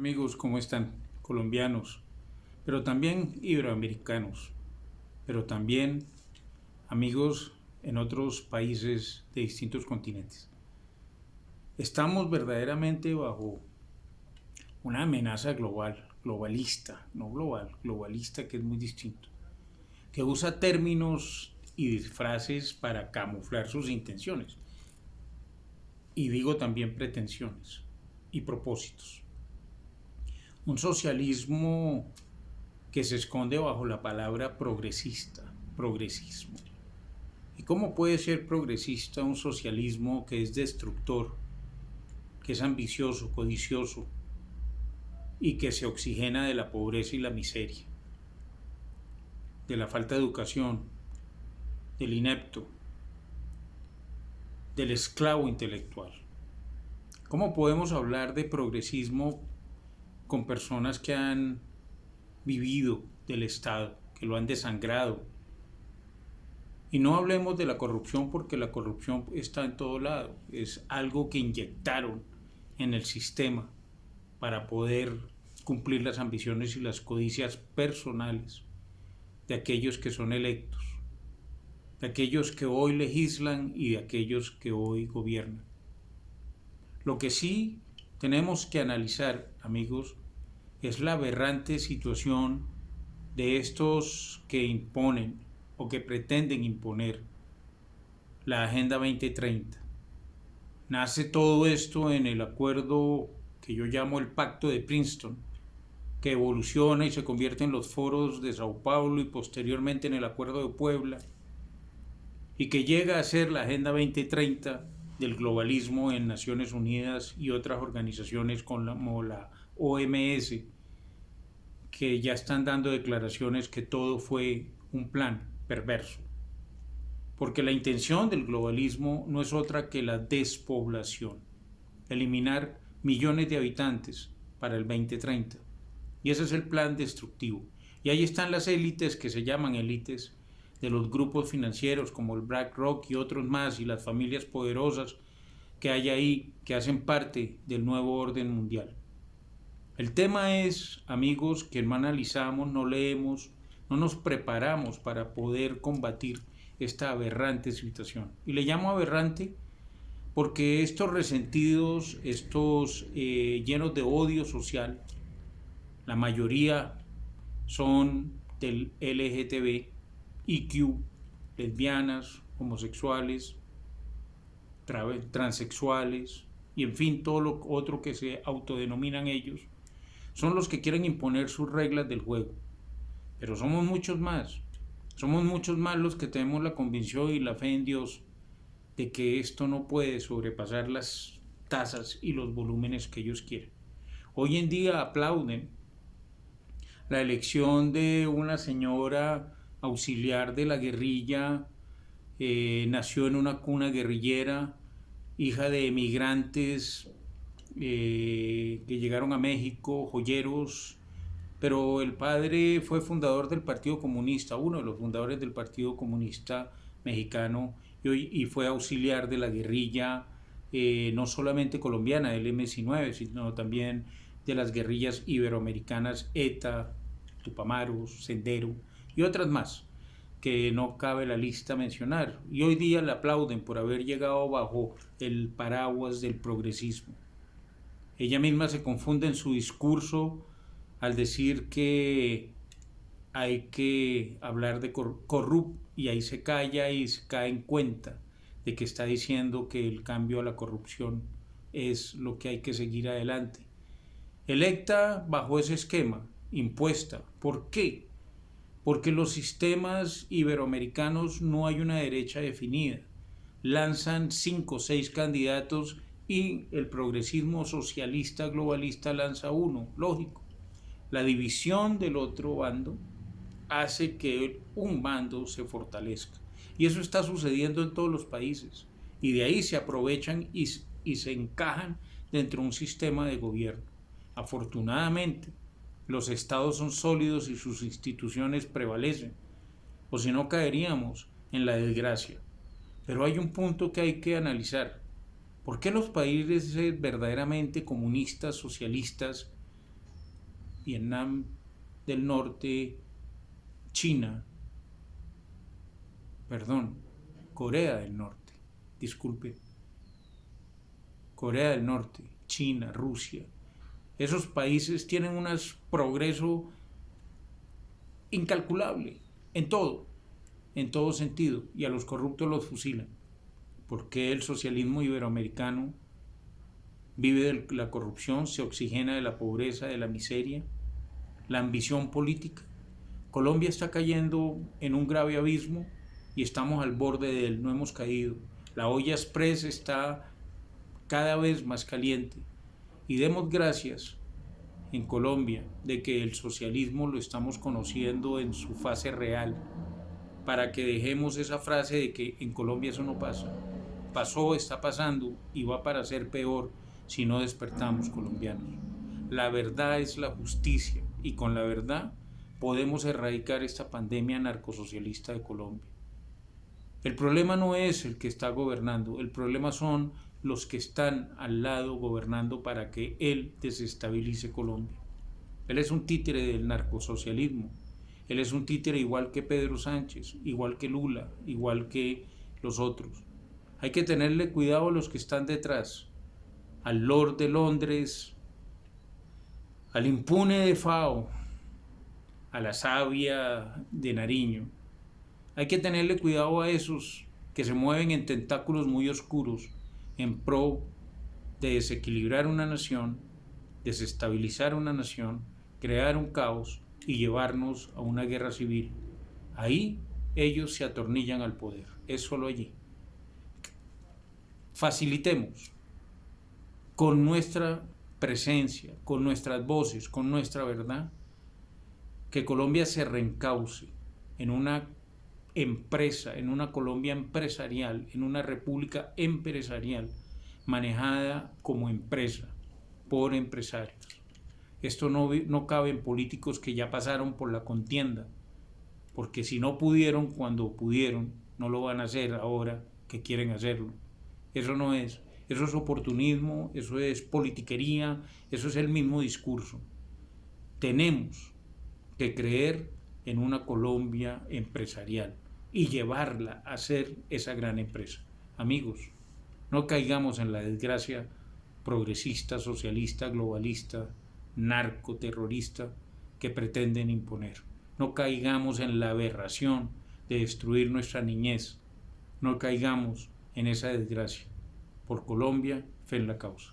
Amigos, ¿cómo están? Colombianos, pero también iberoamericanos, pero también amigos en otros países de distintos continentes. Estamos verdaderamente bajo una amenaza global, globalista, no global, globalista, que es muy distinto, que usa términos y frases para camuflar sus intenciones, y digo también pretensiones y propósitos. Un socialismo que se esconde bajo la palabra progresista, progresismo. ¿Y cómo puede ser progresista un socialismo que es destructor, que es ambicioso, codicioso y que se oxigena de la pobreza y la miseria, de la falta de educación, del inepto, del esclavo intelectual? ¿Cómo podemos hablar de progresismo con personas que han vivido del Estado, que lo han desangrado? Y no hablemos de la corrupción, porque la corrupción está en todo lado. Es algo que inyectaron en el sistema para poder cumplir las ambiciones y las codicias personales de aquellos que son electos, de aquellos que hoy legislan y de aquellos que hoy gobiernan. Lo que sí tenemos que analizar, amigos, es la aberrante situación de estos que imponen o que pretenden imponer la Agenda 2030. Nace todo esto en el acuerdo que yo llamo el Pacto de Princeton, que evoluciona y se convierte en los foros de Sao Paulo y posteriormente en el Acuerdo de Puebla, y que llega a ser la Agenda 2030 del globalismo en Naciones Unidas y otras organizaciones como la OMS, que ya están dando declaraciones que todo fue un plan perverso. Porque la intención del globalismo no es otra que la despoblación, eliminar millones de habitantes para el 2030. Y ese es el plan destructivo. Y ahí están las élites, que se llaman élites, de los grupos financieros como el BlackRock y otros más, y las familias poderosas que hay ahí, que hacen parte del nuevo orden mundial. El tema es, amigos, que no analizamos, no leemos, no nos preparamos para poder combatir esta aberrante situación. Y le llamo aberrante porque estos resentidos, estos llenos de odio social, la mayoría son del LGTB, IQ, lesbianas, homosexuales, transexuales y en fin todo lo otro que se autodenominan ellos, son los que quieren imponer sus reglas del juego. Pero somos muchos más los que tenemos la convicción y la fe en Dios de que esto no puede sobrepasar las tasas y los volúmenes que ellos quieren. Hoy en día aplauden la elección de una señora auxiliar de la guerrilla, nació en una cuna guerrillera, hija de emigrantes que llegaron a México, joyeros, pero el padre fue fundador del Partido Comunista, uno de los fundadores del Partido Comunista Mexicano, y fue auxiliar de la guerrilla, no solamente colombiana, del M-19, sino también de las guerrillas iberoamericanas, ETA, Tupamaros, Sendero y otras más, que no cabe la lista mencionar. Y hoy día le aplauden por haber llegado bajo el paraguas del progresismo. Ella misma se confunde en su discurso al decir que hay que hablar de corrupto, y ahí se calla y se cae en cuenta de que está diciendo que el cambio a la corrupción es lo que hay que seguir adelante. Electa bajo ese esquema, impuesta. ¿Por qué? Porque en los sistemas iberoamericanos no hay una derecha definida. Lanzan 5 o 6 candidatos y el progresismo socialista globalista lanza uno, lógico. La división del otro bando hace que un bando se fortalezca. Y eso está sucediendo en todos los países. Y de ahí se aprovechan y se encajan dentro de un sistema de gobierno. Afortunadamente, los estados son sólidos y sus instituciones prevalecen, o si no caeríamos en la desgracia. Pero hay un punto que hay que analizar. ¿Por qué los países verdaderamente comunistas, socialistas, Vietnam del Norte, China, perdón, Corea del Norte, disculpe, Corea del Norte, China, Rusia, esos países tienen un progreso incalculable en todo sentido, y a los corruptos los fusilan. ¿Por qué el socialismo iberoamericano vive de la corrupción, se oxigena de la pobreza, de la miseria, la ambición política? Colombia está cayendo en un grave abismo y estamos al borde de él, no hemos caído. La olla express está cada vez más caliente y demos gracias en Colombia de que el socialismo lo estamos conociendo en su fase real, para que dejemos esa frase de que en Colombia eso no pasa. Pasó, está pasando y va para ser peor si no despertamos, colombianos. La verdad es la justicia y con la verdad podemos erradicar esta pandemia narcosocialista de Colombia. El problema no es el que está gobernando, el problema son los que están al lado gobernando para que él desestabilice Colombia. Él es un títere del narcosocialismo, él es un títere igual que Pedro Sánchez, igual que Lula, igual que los otros. Hay que tenerle cuidado a los que están detrás, al Lord de Londres, al impune de Fao, a la Sabia de Nariño. Hay que tenerle cuidado a esos que se mueven en tentáculos muy oscuros en pro de desequilibrar una nación, desestabilizar una nación, crear un caos y llevarnos a una guerra civil. Ahí ellos se atornillan al poder, es solo allí. Facilitemos con nuestra presencia, con nuestras voces, con nuestra verdad, que Colombia se reencauce en una empresa, en una Colombia empresarial, en una república empresarial, manejada como empresa, por empresarios. Esto no cabe en políticos que ya pasaron por la contienda, porque si no pudieron cuando pudieron, no lo van a hacer ahora que quieren hacerlo. Eso no es, eso es oportunismo, eso es politiquería, eso es el mismo discurso. Tenemos que creer en una Colombia empresarial y llevarla a ser esa gran empresa. Amigos, no caigamos en la desgracia progresista, socialista, globalista, narcoterrorista que pretenden imponer. No caigamos en la aberración de destruir nuestra niñez. No caigamos en esa desgracia. Por Colombia, fe en la causa.